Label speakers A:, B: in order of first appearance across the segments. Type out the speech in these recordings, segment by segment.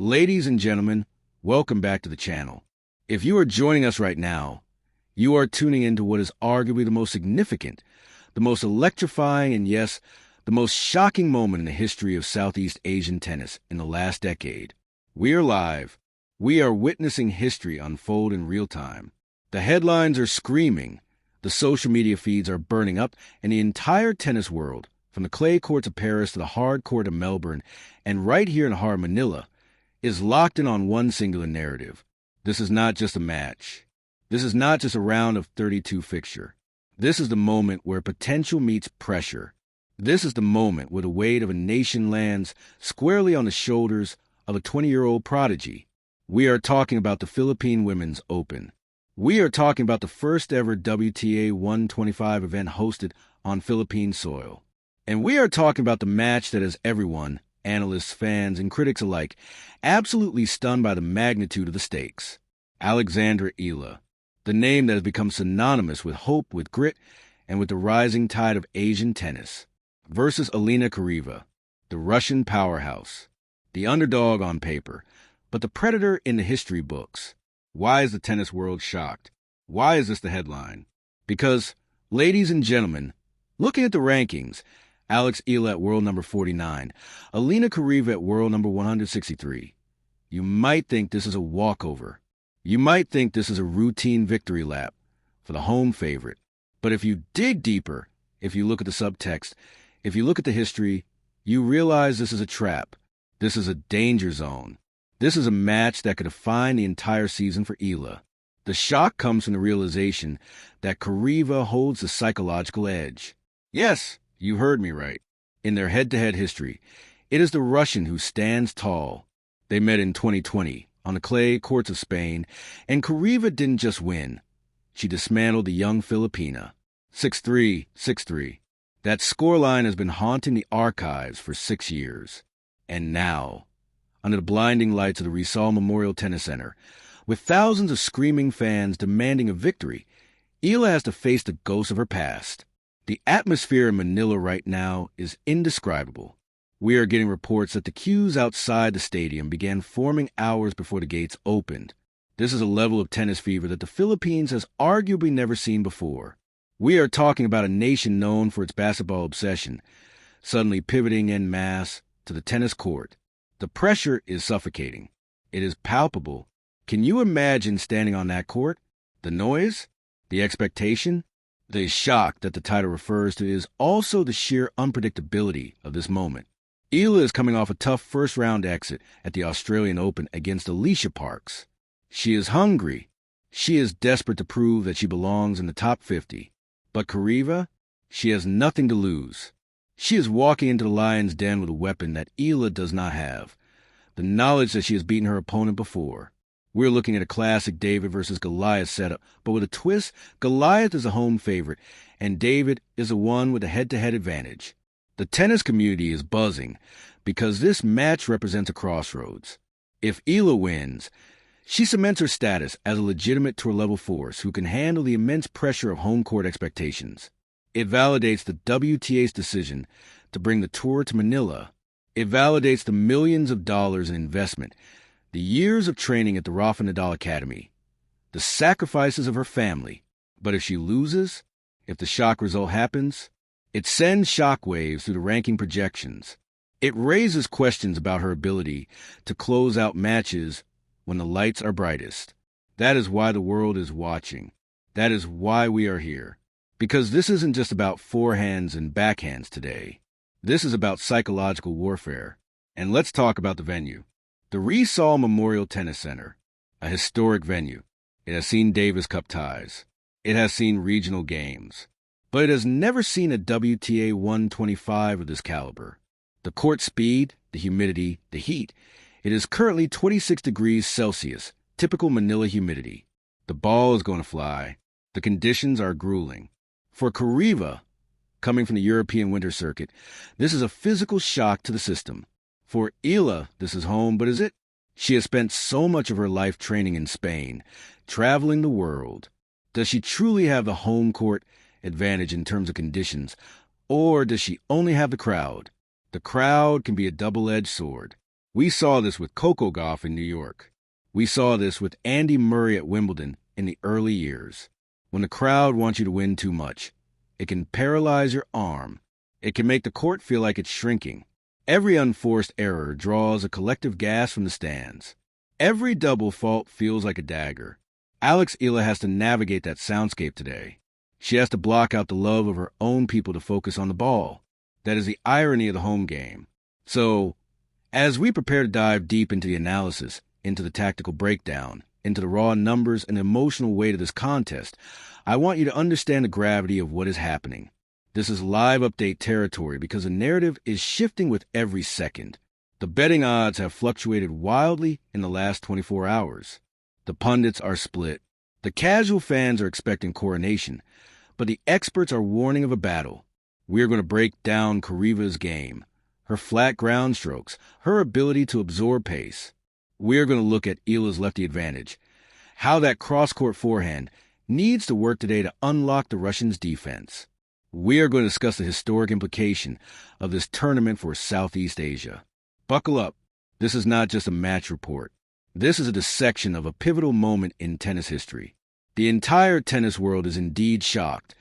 A: Ladies and gentlemen, welcome back to the channel. If you are joining us right now, you are tuning into what is arguably the most significant, the most electrifying, and yes, the most shocking moment in the history of Southeast Asian tennis in the last decade. We are live. We are witnessing history unfold in real time. The headlines are screaming, the social media feeds are burning up, and the entire tennis world, from the clay courts of Paris to the hard court of Melbourne, and right here in the heart of Manila, is locked in on one singular narrative. This is not just a match. This is not just a round of 32 fixture. This is the moment where potential meets pressure. This is the moment where the weight of a nation lands squarely on the shoulders of a 20-year-old prodigy. We are talking about the Philippine Women's Open. We are talking about the first ever WTA 125 event hosted on Philippine soil. And we are talking about the match that has everyone, analysts, fans, and critics alike, absolutely stunned by the magnitude of the stakes. Alexandra Eala, the name that has become synonymous with hope, with grit, and with the rising tide of Asian tennis, versus Alina Charaeva, the Russian powerhouse, the underdog on paper, but the predator in the history books. Why is the tennis world shocked? Why is this the headline? Because, ladies and gentlemen, looking at the rankings, Alex Eala at world number 49, Alina Charaeva at world number 163. You might think this is a walkover. You might think this is a routine victory lap for the home favorite. But if you dig deeper, if you look at the subtext, if you look at the history, you realize this is a trap. This is a danger zone. This is a match that could define the entire season for Eala. The shock comes from the realization that Charaeva holds the psychological edge. Yes, you heard me right. In their head-to-head history, it is the Russian who stands tall. They met in 2020 on the clay courts of Spain, and Charaeva didn't just win. She dismantled the young Filipina. 6-3, 6-3. That scoreline has been haunting the archives for 6 years. And now, under the blinding lights of the Rizal Memorial Tennis Center, with thousands of screaming fans demanding a victory, Eala has to face the ghosts of her past. The atmosphere in Manila right now is indescribable. We are getting reports that the queues outside the stadium began forming hours before the gates opened. This is a level of tennis fever that the Philippines has arguably never seen before. We are talking about a nation known for its basketball obsession, suddenly pivoting en masse to the tennis court. The pressure is suffocating. It is palpable. Can you imagine standing on that court? The noise? The expectation? The shock that the title refers to is also the sheer unpredictability of this moment. Eala is coming off a tough first-round exit at the Australian Open against Alicia Parks. She is hungry. She is desperate to prove that she belongs in the top 50. But Charaeva? She has nothing to lose. She is walking into the lion's den with a weapon that Eala does not have. The knowledge that she has beaten her opponent before. We're looking at a classic David versus Goliath setup, but with a twist, Goliath is a home favorite, and David is the one with a head-to-head advantage. The tennis community is buzzing because this match represents a crossroads. If Eala wins, she cements her status as a legitimate tour-level force who can handle the immense pressure of home court expectations. It validates the WTA's decision to bring the tour to Manila. It validates the millions of dollars in investment, the years of training at the Rafa Nadal Academy, the sacrifices of her family. But if she loses, if the shock result happens, it sends shockwaves through the ranking projections. It raises questions about her ability to close out matches when the lights are brightest. That is why the world is watching. That is why we are here. Because this isn't just about forehands and backhands today. This is about psychological warfare. And let's talk about the venue. The Rizal Memorial Tennis Center, a historic venue. It has seen Davis Cup ties. It has seen regional games. But it has never seen a WTA 125 of this caliber. The court speed, the humidity, the heat. It is currently 26 degrees Celsius, typical Manila humidity. The ball is going to fly. The conditions are grueling. For Charaeva, coming from the European winter circuit, this is a physical shock to the system. For Eala, this is home, but is it? She has spent so much of her life training in Spain, traveling the world. Does she truly have the home court advantage in terms of conditions, or does she only have the crowd? The crowd can be a double-edged sword. We saw this with Coco Gauff in New York. We saw this with Andy Murray at Wimbledon in the early years. When the crowd wants you to win too much, it can paralyze your arm. It can make the court feel like it's shrinking. Every unforced error draws a collective gasp from the stands. Every double fault feels like a dagger. Alex Eala has to navigate that soundscape today. She has to block out the love of her own people to focus on the ball. That is the irony of the home game. So, as we prepare to dive deep into the analysis, into the tactical breakdown, into the raw numbers and emotional weight of this contest, I want you to understand the gravity of what is happening. This is live update territory because the narrative is shifting with every second. The betting odds have fluctuated wildly in the last 24 hours. The pundits are split. The casual fans are expecting coronation, but the experts are warning of a battle. We are going to break down Chareeva's game, her flat ground strokes, her ability to absorb pace. We are going to look at Eala's lefty advantage, how that cross-court forehand needs to work today to unlock the Russians' defense. We are going to discuss the historic implication of this tournament for Southeast Asia. Buckle up. This is not just a match report. This is a dissection of a pivotal moment in tennis history. The entire tennis world is indeed shocked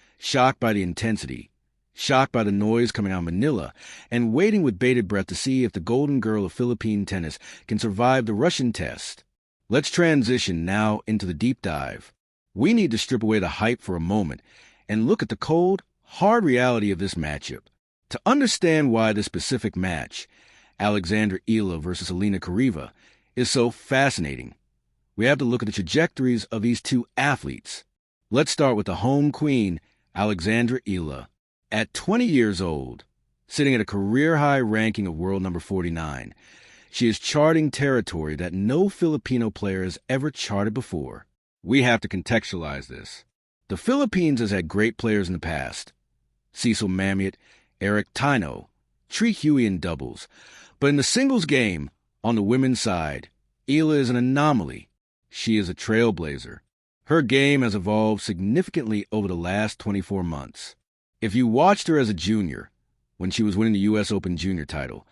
A: by the intensity, shocked by the noise coming out of Manila, and waiting with bated breath to see if the golden girl of Philippine tennis can survive the Russian test. Let's transition now into the deep dive. We need to strip away the hype for a moment and look at the cold, hard reality of this matchup. To understand why this specific match, Alexandra Eala versus Alina Charaeva, is so fascinating, we have to look at the trajectories of these two athletes. Let's start with the home queen, Alexandra Eala. At 20 years old, sitting at a career-high ranking of world number 49, she is charting territory that no Filipino player has ever charted before. We have to contextualize this. The Philippines has had great players in the past. Cecil Mamiet, Eric Tino, Tree Huey in doubles. But in the singles game, on the women's side, Eala is an anomaly. She is a trailblazer. Her game has evolved significantly over the last 24 months. If you watched her as a junior, when she was winning the U.S. Open junior title,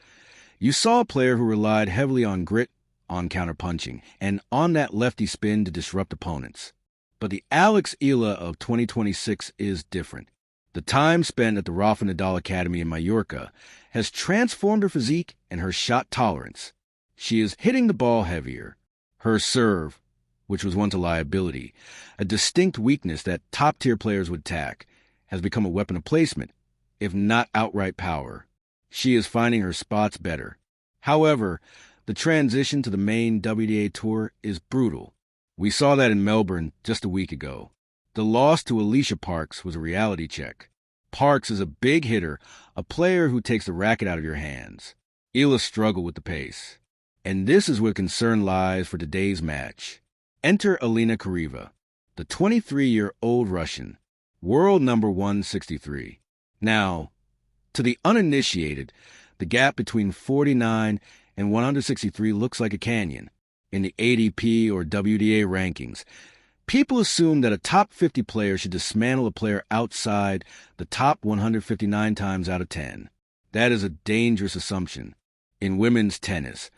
A: you saw a player who relied heavily on grit, on counterpunching, and on that lefty spin to disrupt opponents. But the Alex Eala of 2026 is different. The time spent at the Rafa Nadal Academy in Mallorca has transformed her physique and her shot tolerance. She is hitting the ball heavier. Her serve, which was once a liability, a distinct weakness that top-tier players would attack, has become a weapon of placement, if not outright power. She is finding her spots better. However, the transition to the main WTA Tour is brutal. We saw that in Melbourne just a week ago. The loss to Alicia Parks was a reality check. Parks is a big hitter, a player who takes the racket out of your hands. Eala struggled with the pace. And this is where concern lies for today's match. Enter Alina Charaeva, the 23-year-old Russian, world number 163. Now, to the uninitiated, the gap between 49 and 163 looks like a canyon. In the ADP or WDA rankings, people assume that a top 50 player should dismantle a player outside the top 159 times out of 10. That is a dangerous assumption. In women's tennis,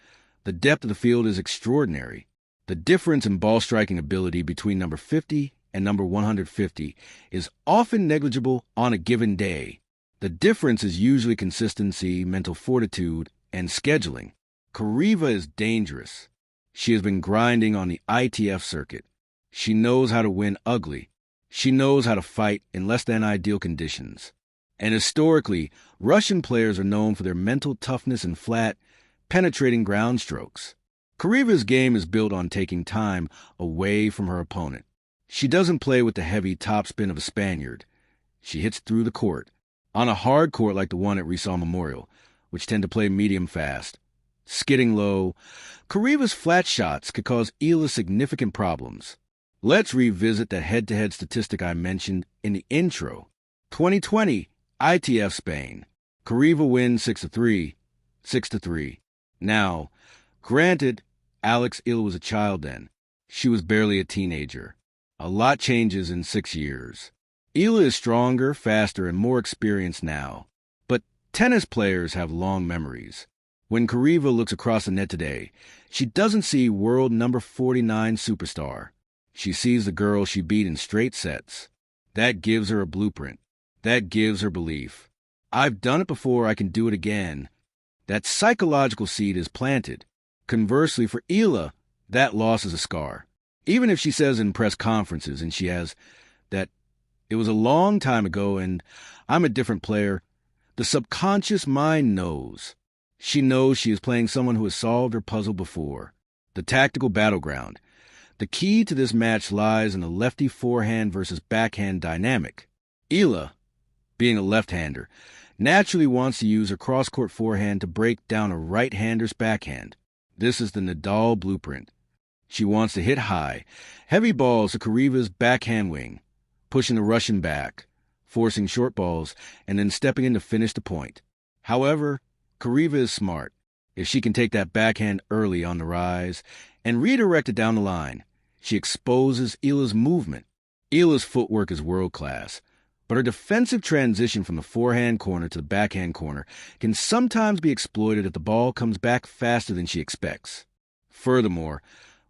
A: the depth of the field is extraordinary. The difference in ball striking ability between number 50 and number 150 is often negligible on a given day. The difference is usually consistency, mental fortitude, and scheduling. Charaeva is dangerous. She has been grinding on the ITF circuit. She knows how to win ugly. She knows how to fight in less than ideal conditions. And historically, Russian players are known for their mental toughness and flat, penetrating ground strokes. Charaeva's game is built on taking time away from her opponent. She doesn't play with the heavy topspin of a Spaniard. She hits through the court, on a hard court like the one at Rizal Memorial, which tend to play medium fast. Skidding low, Charaeva's flat shots could cause Eala significant problems. Let's revisit that head-to-head statistic I mentioned in the intro. 2020, ITF Spain. Charaeva wins 6-3, 6-3. Now, granted, Alex Eala was a child then. She was barely a teenager. A lot changes in 6 years. Eala is stronger, faster, and more experienced now. But tennis players have long memories. When Charaeva looks across the net today, she doesn't see world number 49 superstar. She sees the girl she beat in straight sets. That gives her a blueprint. That gives her belief. I've done it before, I can do it again. That psychological seed is planted. Conversely, for Eala, that loss is a scar. Even if she says in press conferences, and she has, that it was a long time ago and I'm a different player, the subconscious mind knows. She knows she is playing someone who has solved her puzzle before. The tactical battleground. The key to this match lies in the lefty forehand versus backhand dynamic. Eala, being a left-hander, naturally wants to use her cross-court forehand to break down a right-hander's backhand. This is the Nadal blueprint. She wants to hit high, heavy balls to Charaeva's backhand wing, pushing the Russian back, forcing short balls, and then stepping in to finish the point. However, Charaeva is smart. If she can take that backhand early on the rise and redirect it down the line, she exposes Eala's movement. Eala's footwork is world-class, but her defensive transition from the forehand corner to the backhand corner can sometimes be exploited if the ball comes back faster than she expects. Furthermore,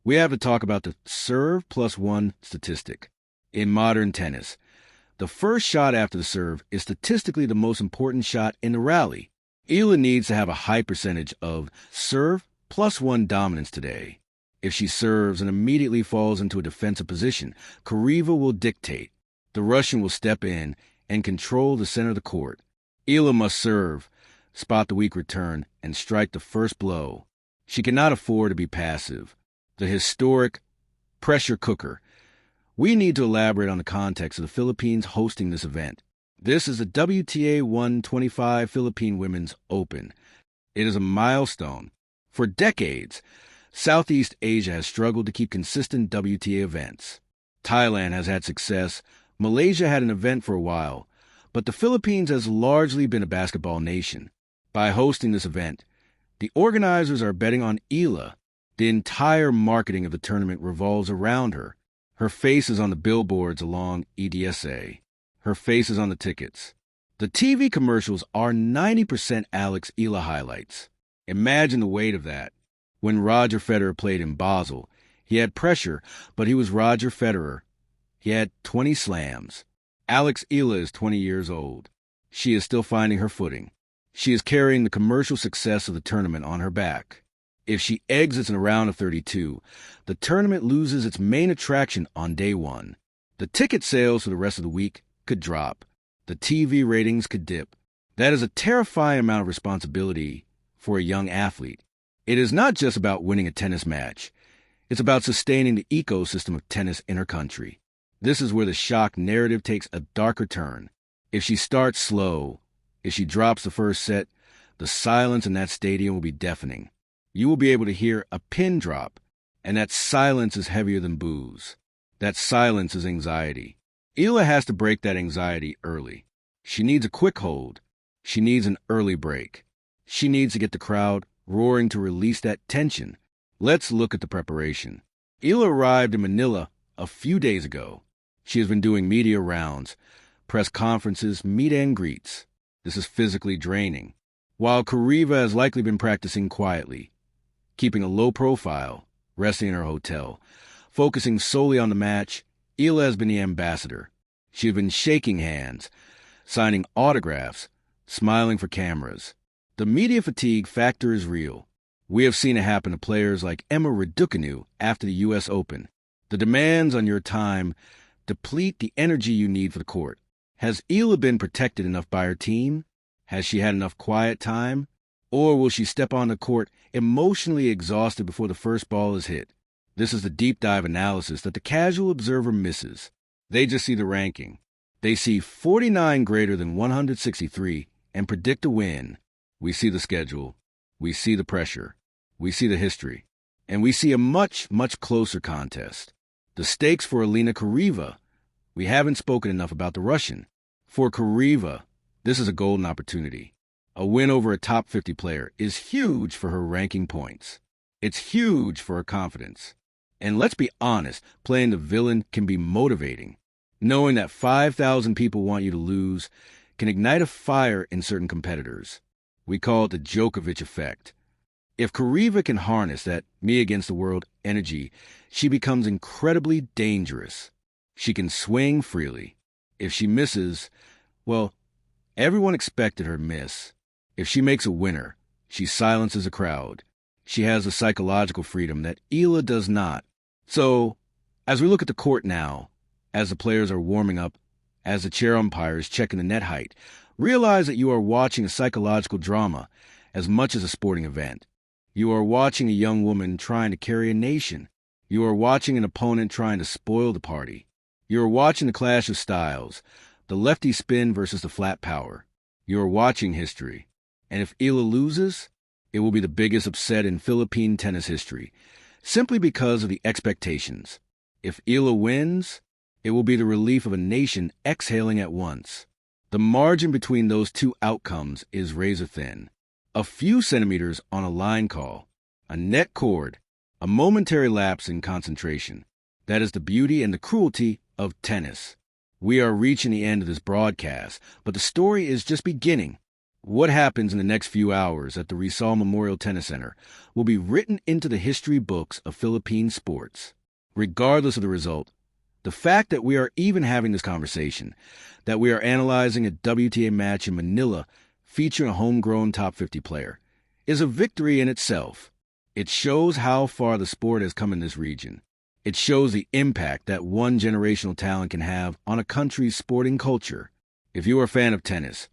A: we have to talk about the serve +1 statistic. In modern tennis, the first shot after the serve is statistically the most important shot in the rally. Eala needs to have a high percentage of serve +1 dominance today. If she serves and immediately falls into a defensive position, Charaeva will dictate. The Russian will step in and control the center of the court. Eala must serve, spot the weak return, and strike the first blow. She cannot afford to be passive. The historic pressure cooker. We need to elaborate on the context of the Philippines hosting this event. This is the WTA 125 Philippine Women's Open. It is a milestone. For decades, Southeast Asia has struggled to keep consistent WTA events. Thailand has had success. Malaysia had an event for a while, but the Philippines has largely been a basketball nation. By hosting this event, the organizers are betting on Eala. The entire marketing of the tournament revolves around her. Her face is on the billboards along EDSA. Her face is on the tickets. The TV commercials are 90% Alex Eala highlights. Imagine the weight of that. When Roger Federer played in Basel, he had pressure, but he was Roger Federer. He had 20 slams. Alex Eala is 20 years old. She is still finding her footing. She is carrying the commercial success of the tournament on her back. If she exits in a round of 32, the tournament loses its main attraction on day one. The ticket sales for the rest of the week could drop. The TV ratings could dip. That is a terrifying amount of responsibility for a young athlete. It is not just about winning a tennis match. It's about sustaining the ecosystem of tennis in her country. This is where the shock narrative takes a darker turn. If she starts slow, if she drops the first set, the silence in that stadium will be deafening. You will be able to hear a pin drop, and that silence is heavier than boos. That silence is anxiety. Eala has to break that anxiety early. She needs a quick hold. She needs an early break. She needs to get the crowd roaring to release that tension. Let's look at the preparation. Eala arrived in Manila a few days ago. She has been doing media rounds, press conferences, meet and greets. This is physically draining. While Charaeva has likely been practicing quietly, keeping a low profile, resting in her hotel, focusing solely on the match, Eala has been the ambassador. She has been shaking hands, signing autographs, smiling for cameras. The media fatigue factor is real. We have seen it happen to players like Emma Raducanu after the U.S. Open. The demands on your time deplete the energy you need for the court. Has Eala been protected enough by her team? Has she had enough quiet time? Or will she step on the court emotionally exhausted before the first ball is hit? This is the deep dive analysis that the casual observer misses. They just see the ranking. They see 49 greater than 163 and predict a win. We see the schedule. We see the pressure. We see the history. And we see a much, much closer contest. The stakes for Alina Charaeva. We haven't spoken enough about the Russian. For Charaeva, this is a golden opportunity. A win over a top 50 player is huge for her ranking points. It's huge for her confidence. And let's be honest, playing the villain can be motivating. Knowing that 5,000 people want you to lose can ignite a fire in certain competitors. We call it the Djokovic effect. If Charaeva can harness that me against the world energy, she becomes incredibly dangerous. She can swing freely. If she misses, well, everyone expected her miss. If she makes a winner, she silences a crowd. She has a psychological freedom that Eala does not. So, as we look at the court now, as the players are warming up, as the chair umpire is checking the net height, realize that you are watching a psychological drama as much as a sporting event. You are watching a young woman trying to carry a nation. You are watching an opponent trying to spoil the party. You are watching the clash of styles, the lefty spin versus the flat power. You are watching history. And if Eala loses, it will be the biggest upset in Philippine tennis history, simply because of the expectations. If Eala wins, it will be the relief of a nation exhaling at once. The margin between those two outcomes is razor thin. A few centimeters on a line call, a net cord, a momentary lapse in concentration. That is the beauty and the cruelty of tennis. We are reaching the end of this broadcast, but the story is just beginning. What happens in the next few hours at the Rizal Memorial Tennis Center will be written into the history books of Philippine sports. Regardless of the result, the fact that we are even having this conversation, that we are analyzing a WTA match in Manila featuring a homegrown top 50 player, is a victory in itself. It shows how far the sport has come in this region. It shows the impact that one generational talent can have on a country's sporting culture. If you are a fan of tennis,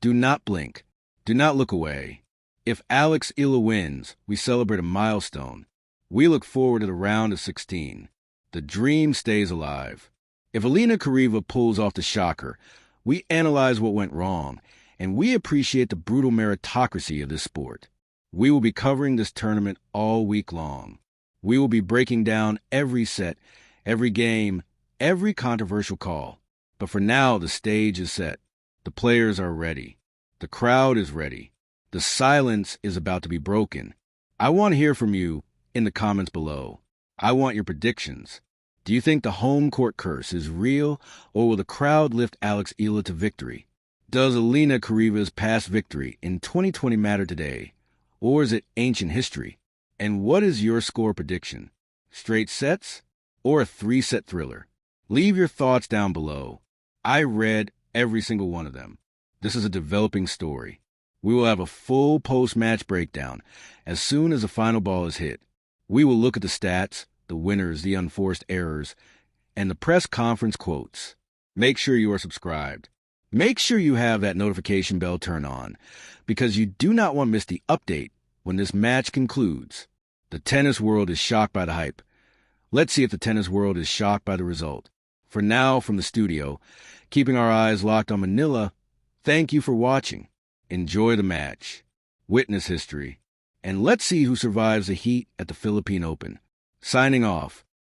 A: do not blink. Do not look away. If Alex Eala wins, we celebrate a milestone. We look forward to the round of 16. The dream stays alive. If Alina Charaeva pulls off the shocker, we analyze what went wrong, and we appreciate the brutal meritocracy of this sport. We will be covering this tournament all week long. We will be breaking down every set, every game, every controversial call. But for now, the stage is set. The players are ready. The crowd is ready. The silence is about to be broken. I want to hear from you in the comments below. I want your predictions. Do you think the home court curse is real, or will the crowd lift Alex Eala to victory? Does Alina Charaeva's past victory in 2020 matter today, or is it ancient history? And what is your score prediction? Straight sets or a 3-set thriller? Leave your thoughts down below. I read every single one of them. This is a developing story. We will have a full post-match breakdown as soon as the final ball is hit. We will look at the stats, the winners, the unforced errors, and the press conference quotes. Make sure you are subscribed. Make sure you have that notification bell turned on, because you do not want to miss the update when this match concludes. The tennis world is shocked by the hype. Let's see if the tennis world is shocked by the result. For now, from the studio, keeping our eyes locked on Manila, thank you for watching. Enjoy the match. Witness history. And let's see who survives the heat at the Philippine Open. Signing off,